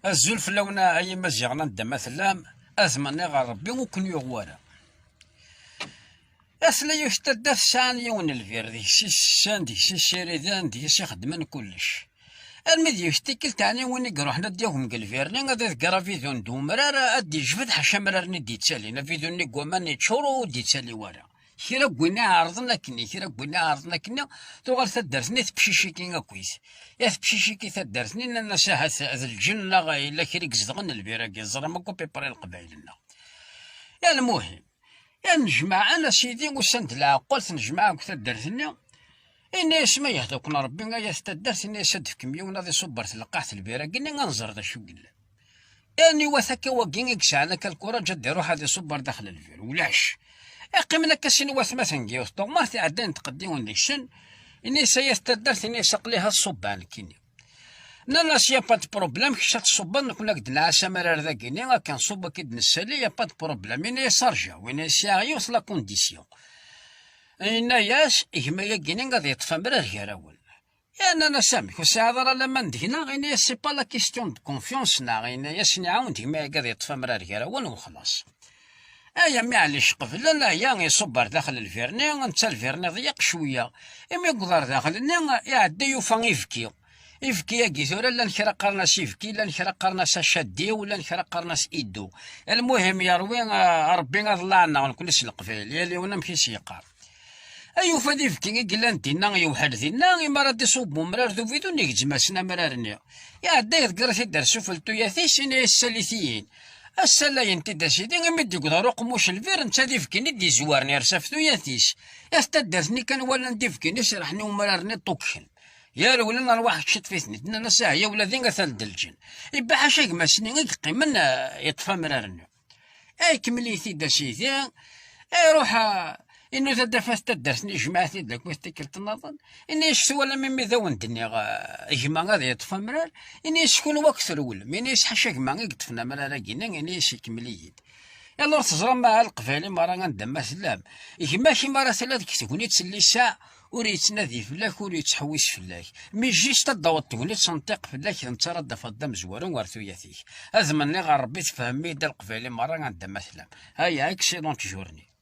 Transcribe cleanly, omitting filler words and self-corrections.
الزلف لونا أي مزيغنا ندى مثلا أزمني غير ربي وكن يغوارا أصلا يشتد سان يون الفير دي سيسان دي سيسيريدان دي سيخدمن كلش المدي يشتكل تاني وين يروح نديهم قلفيرني غادي تقرا فيديو ندومرار ادي جفد حشا مرارني دي تسالينا فيديو ني قومان تشورو ودي تسالي ورا كيرا بوينا عرضنا كني كيرا بوينا عرضنا كنا توغال تدرسني تبشيشي كينا كويس يا تبشيشي كي تدرسني انا ساعه الجنه غا الا كيريك زدغن البيراكي زرا ما كوبي بري القبايلنا يا المهم يا نجمع انا سيدي وسند العقل نجمع تدرسني إني اسمي يهدوكنا ربي غايا تدرت إني سد في كمية وناضي صبرت لقحت البيرة قلني غنزر ذا شو قل يعني وثاك وكين كسانا كالكورة جد يروح هذا صبر داخل الفير ولاش قيمنا كاسين واث مثلا جيوث ما تعدين تقديون ديكشن إني سيستدرت إني سقليها الصبان كيني نانا سيا بات بروبليم كشات الصبان نكون لك دلعاسة مرار ذا كيني كان صبا كيد نسالي يا بات بروبليم إني سارجا وإني سياغيوث لا كونديسيون إنا ياس إهما يجيني غادي يطفى مرار كراول يعني أنا سامي وساعة راه لما ندهنا غيني سي با لا كيستيون دو كونفيونس إنا ياس نعاود إهما غادي يطفى مرار كراول وخلاص أيا معليش قبل لا يا يصبر داخل الفيرني نتا الفيرني ضيق شوية إما يقدر داخل يعدي يوفا يفكي يفكي ياكي ثورا لا نكرا قرناس يفكي لا نكرا قرناس شادي ولا نكرا قرناس إيدو المهم يروي ربي غضلعنا ونكون القفيل يلي ونا مكيش يقار أيو فادي فكي قلان دينا يوحد دينا إما راه يصوب مرار ذو فيدو نيك سنا مرارني يا داير تقرا درسو فلتو ياثيس إني السالثيين السلاين تدا سيدي غمد يقدر قموش الفير نتا دي فكيني دي زوارني رسافتو ياثيس يستدرتني كان ولا ندي فكيني سرحني ومرارني طوكشن يا ولنا الواحد شت فيتني دنا ساعة يا ولادي غثال دلجن يبا حاشاك ما سنين يقي من يطفى مرارني أي كمليتي دا سيدي أي روح إنه تدفست تدرسني جماعتي داك ويستكلت النظن إني يشتو ولا ممي ذاون دنيا جماعة غادي يطفى مرار إني يسكن وكثر ولم إني يسحشا جماعة يطفنا مرار كينا إني يسكمليد يلا تزرم مع القفالي مرة غندم سلام ماشي مرة ثلاث كتكوني تسلي ساعة وريت تنادي فلاك وريت تحويس فلاك مي جيش تضوط تقولي تنطق فلاك انت راه فضام زوارون ورثوياتيك هذا مني غير ربي تفهمي دا القفالي مرة غندم سلام هيا اكسيلونت جورني.